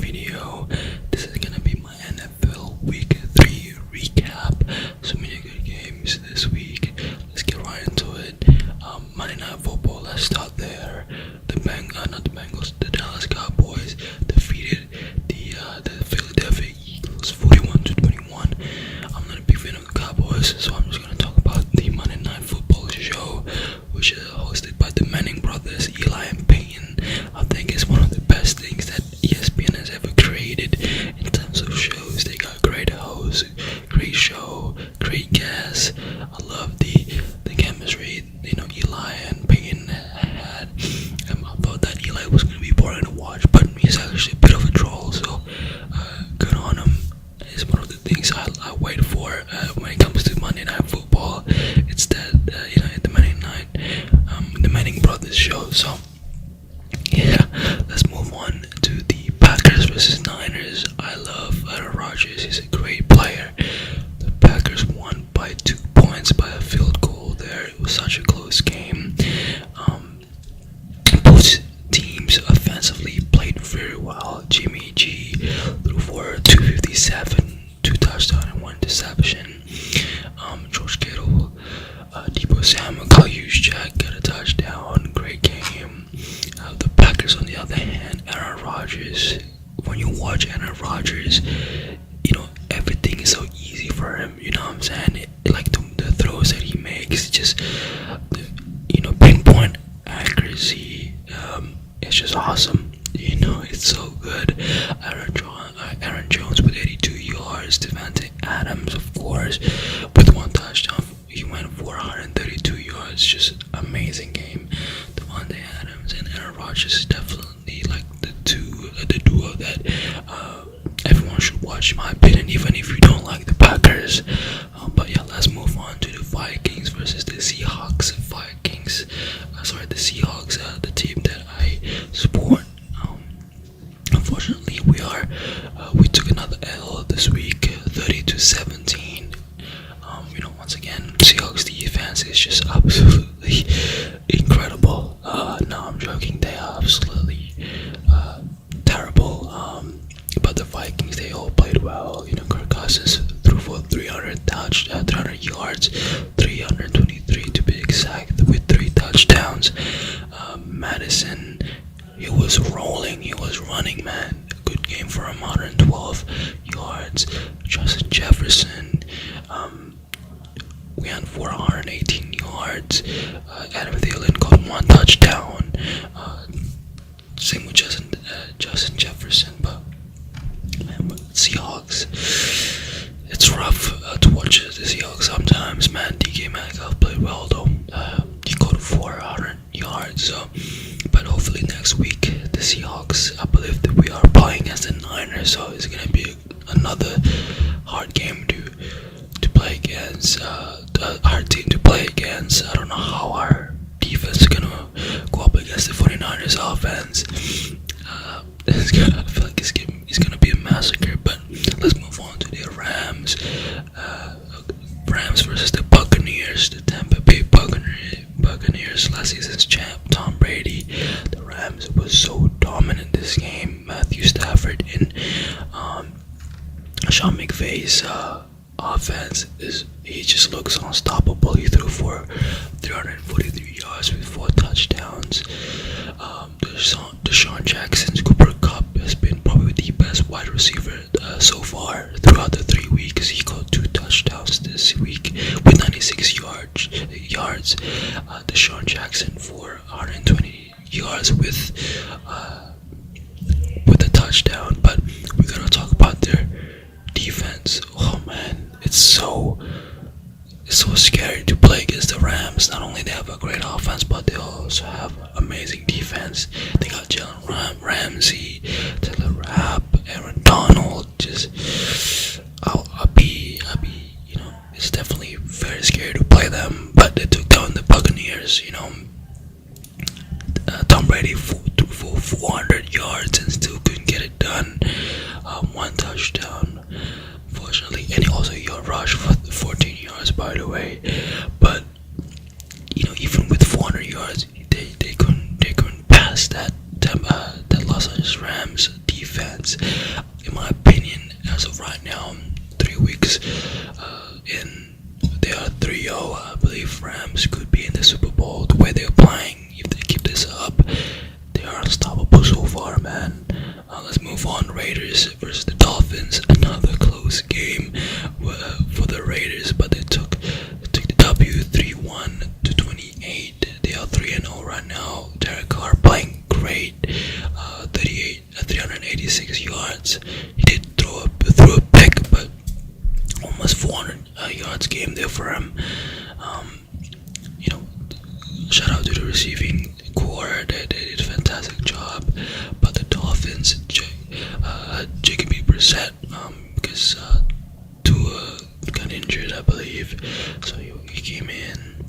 video. This is gonna be my NFL Week 3 recap. So many good games this week. Let's get right into it. Monday Night Football. Let's start there. Not the Bengals. The Dallas Cowboys defeated the Philadelphia Eagles 41-21. I'm not a big fan of the Cowboys, so I'm just gonna talk about the Monday Night Football show, which is hosted by the Manning brothers, Eli and Peyton. I think it's one of the best things that ESPN has ever created in terms of shows. They got great hosts, great show, great guests. I love the chemistry, Eli and Peyton had. I thought that Eli was going to be boring to watch, but he's actually a bit of a troll, so good on him. It's one of the things I wait for when it comes to Monday Night Football. It's that, the Manning brothers show. So yeah, let's move on to the Packers versus Niners. I love Aaron Rodgers. He's a great player. The Packers won by 2 points by a field goal there. It was such a close game. Both teams offensively played very well. Jimmy G threw for 257, 2 touchdowns and 1 interception. George Kittle, Debo Samuel, Kyle Juszczyk got a touchdown. Great game. The Packers, on the other hand, Aaron Rodgers. When you watch Aaron Rodgers, everything is so easy for him. You know what I'm saying? Like the throws that he makes, just pinpoint accuracy. It's just awesome. It's so good. Aaron Jones with 82 yards. Devante Adams, of course, with 1 touchdown. He went for 132 yards. Just amazing game. Devante Adams and Aaron Rodgers is definitely like the duo that everyone should watch, in my opinion, even if you don't like the Packers. But yeah, let's move on to the Vikings versus the Seahawks. The Seahawks, the team that I support. Unfortunately, we took another L this week, 30-17. Once again, Seahawks defense is just absolutely incredible. No, I'm joking. They are absolutely terrible. But the Vikings, they all played well. Kirk Cousins threw for 300 yards, 323 to be exact, with 3 touchdowns. Madison, he was rolling, he was running, man. Good game for him, 112 yards. Justin Jefferson, we had 418 yards. Adam Thielen got 1 touchdown. Same with Justin Jefferson, but man, with Seahawks, it's rough to watch the Seahawks sometimes, man. DK Metcalf played well though. He got 400 yards. But hopefully next week the Seahawks, I believe that we are playing against the Niners, so it's gonna be another hard game to play against. Hard team to play against. I don't know how our defense is gonna go up against the 49ers offense. I feel like it's gonna be a massacre. But let's move on to the Rams. Rams versus the Buccaneers. The Tampa Bay Buccaneers, last season's champ, Tom Brady. The Rams was so dominant this game. Matthew Stafford and Sean McVay's offense he just looks unstoppable. He threw for 343 yards with 4 touchdowns. Deshaun Jackson's Cooper Cup has been probably the best wide receiver so far throughout the 3 weeks. He got 2 touchdowns this week with 96 yards. Deshaun Jackson for 120 yards with a touchdown. But we're gonna talk about their defense. Oh man, it's so scary to play against the Rams. Not only they have a great offense, but they also have amazing defense. They got Jalen Ramsey, Taylor Rapp, Aaron Donald. I'll be, it's definitely very scary to play them. But they took down the Buccaneers. Tom Brady threw for 400 yards and still couldn't get it done. 1 touchdown, fortunately, and he also rushed for 14 yards, by the way. But even with 400 yards, they couldn't pass that Los Angeles Rams defense. Dolphins. In my opinion, as of right now, 3 weeks in, they are 3-0. I believe Rams could be in the Super Bowl. The way they're playing, if they keep this up, they are unstoppable so far, man. Let's move on. Raiders versus the Dolphins. Another close game for the Raiders, but they took the W 3-1 to 28. They are 3-0 right now. Derek Carr playing great. 386 yards. He did throw a pick, but almost 400 yards game there for him. Shout out to the receiving core. They did a fantastic job. But the Dolphins, Jacoby Brissett, because Tua got injured, I believe, so he came in.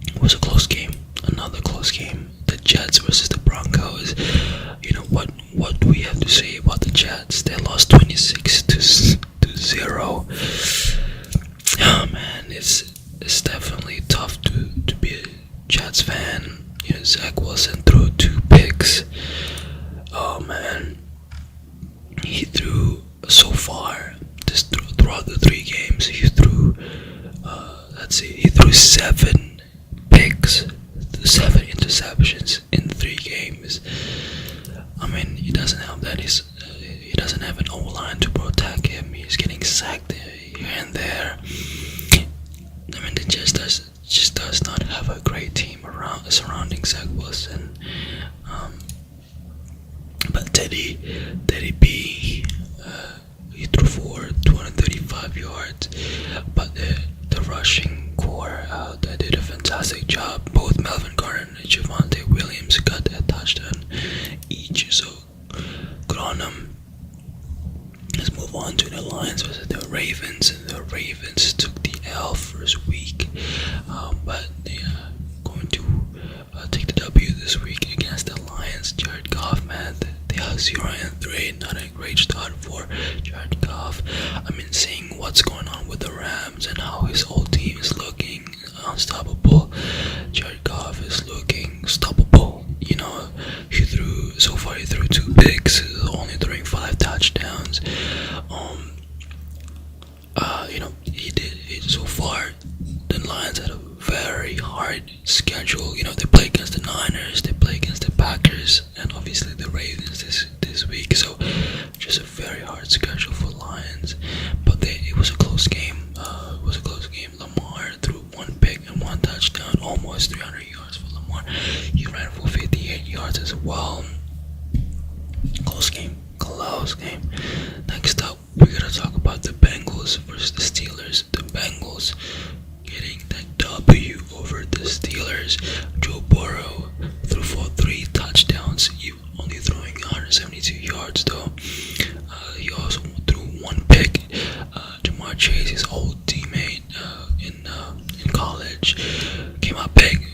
It was a close game. Another close game. The Jets versus the Broncos. What do we have to say about the Jets? They lost 26 to 0. Oh man, it's definitely tough to be a Jets fan. Zach Wilson threw 2 picks. Oh man, he threw so far throughout the 3 games. He threw, he threw 7 picks, 7 interceptions in 3 games. I mean, he doesn't have that. He doesn't have an O-line to protect him. He's getting sacked here and there. I mean, it just does not have a great team surrounding Zach Wilson. But Teddy B, he threw for 235 yards. But the rushing core, they did a fantastic job. Both Melvin Gordon and Javonte Williams got a touchdown each, so good on them. Let's move on to the Lions versus the Ravens. The Ravens took the L first week, but they are going to take the W this week against the Lions. Jared Goff, man, they are 0-3. Not a great start for Jared Goff. I mean, seeing what's going on with the Rams and how his whole team is looking unstoppable. Jared Goff is looking stoppable. He threw 2 picks, only throwing 5 touchdowns. He did it so far. The Lions had a very hard schedule. They play against the Niners, they play against the Packers, and obviously the Ravens this week. So just a very hard schedule for Lions. But it was a close game. Lamar threw 1 pick and 1 touchdown, almost 300 yards for Lamar. He ran for 58 yards as well. Close game. Next up, we're gonna talk about the Bengals versus the Steelers. The Bengals getting that W over the Steelers. Joe Burrow threw for 3 touchdowns. He only throwing 172 yards though. He also threw 1 pick. Jamar Chase, his old teammate in college, came out big.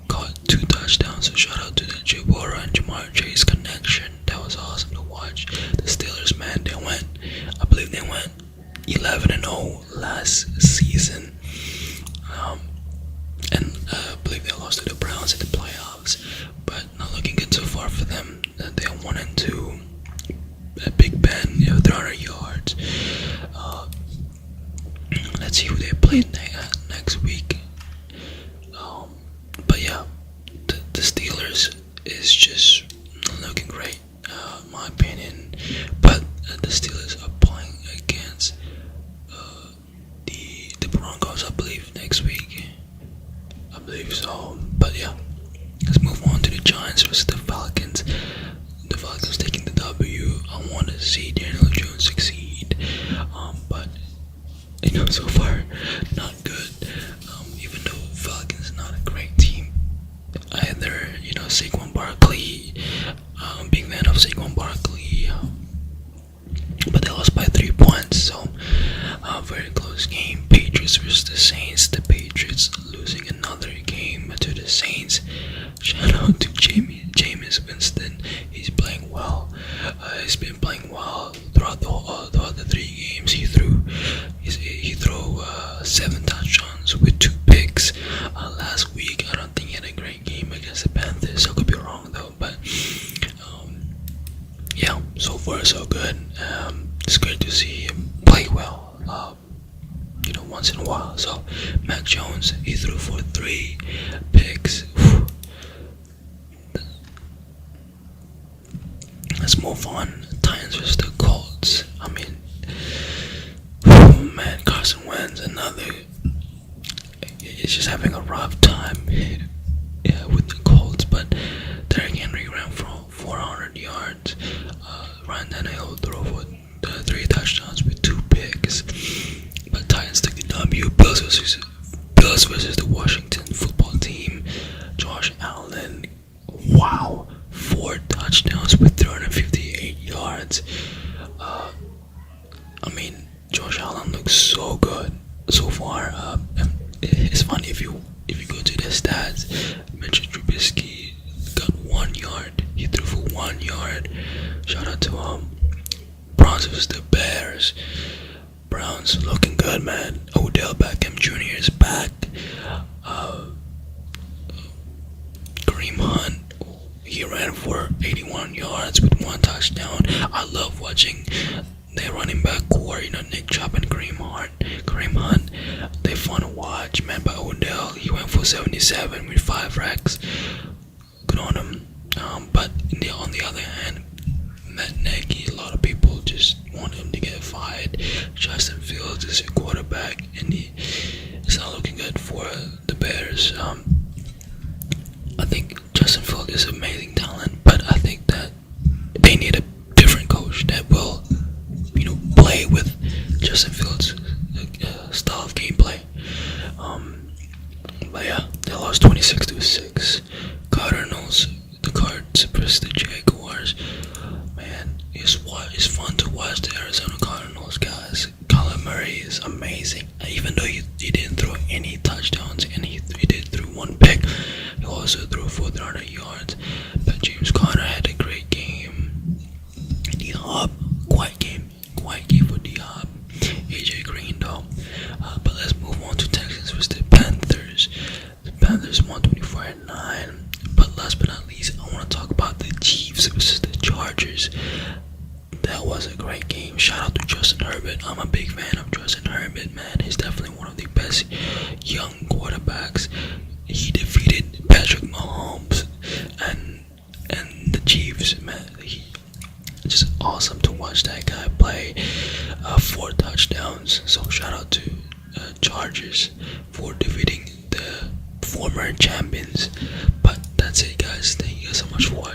Caught 2 touchdowns. So shout out to the Joe Burrow and Jamar Chase connection. That was awesome to watch. The Steelers, man, I believe they went 11-0 last season. And I believe they lost to the Browns in the playoffs, but not looking good so far for them. They are 1-2. At Big Ben, 300 yards. Let's see who they play next week. But yeah, the Steelers is just not looking great, in my opinion. But the Steelers are playing against the Broncos, I believe, next week. I believe so. But yeah, let's move on to the Giants versus the Falcons. The Falcons taking the W. I want to see Daniel Jones succeed, but so far not good. Even though Falcons not a great team either. Saquon Barkley, big fan of Saquon Barkley, but they lost by 3 points. So very close game. Patriots versus the Saints. The Patriots losing another game to the Saints. Shout out to Jameis Winston. He's playing well. He's been playing well throughout the 3 games. He threw far so good. It's great to see him play well. Once in a while. So Mac Jones, he threw for 3 picks. Whew. Let's move on. Titans versus the Colts. I mean, man, Carson Wentz, another. He's just having a rough time, yeah, with the Colts. But Derrick Henry ran for 400 yards. Ryan Tannehill threw for 3 touchdowns with 2 picks. But Titans took the W. Bills versus the Washington football team. Josh Allen, wow, 4 touchdowns with 358 yards. I mean, Josh Allen looks so good so far. It's funny if you go to the stats. Mitchell Trubisky got 1 yard. He threw for 1 yard. Shout out to Browns versus the Bears. Browns looking good, man. Odell Beckham Jr. is back. Kareem Hunt, he ran for 81 yards with 1 touchdown. I love watching their running back core, Nick Chubb and Kareem Hunt. They're fun to watch, man. But Odell, he went for 77 with 5 racks. Good on him. But on the other hand, Matt Nagy, a lot of people just want him to get fired. Justin Fields is a quarterback, and it's not looking good for the Bears. I think Justin Fields is amazing talent, but I think that they need a different coach that will, play with Justin Fields' style of gameplay. But yeah, they lost 26-6. Cardinals, the Cards versus the Jaguars. Man, it's fun to watch the Arizona Cardinals, guys. Kyler Murray is amazing. Even though he didn't throw any touchdowns, and he did throw 1 pick, he also threw for 300 yards. But James Conner had a great game. D-Hop, quiet game for D-Hop. AJ Green though. But let's move on to Texans versus the Panthers. The Panthers won 24-9. But last but not least, I want to talk about the Chiefs versus the Chargers. That was a great game. Shout out to Justin Herbert. I'm a big fan of Justin Herbert, man. He's definitely one of the best young quarterbacks. He defeated Patrick Mahomes and the Chiefs, man. Just awesome to watch that guy play. 4 touchdowns. So shout out to Chargers for defeating the former champions. But that's it, guys. Thank you guys so much for watching.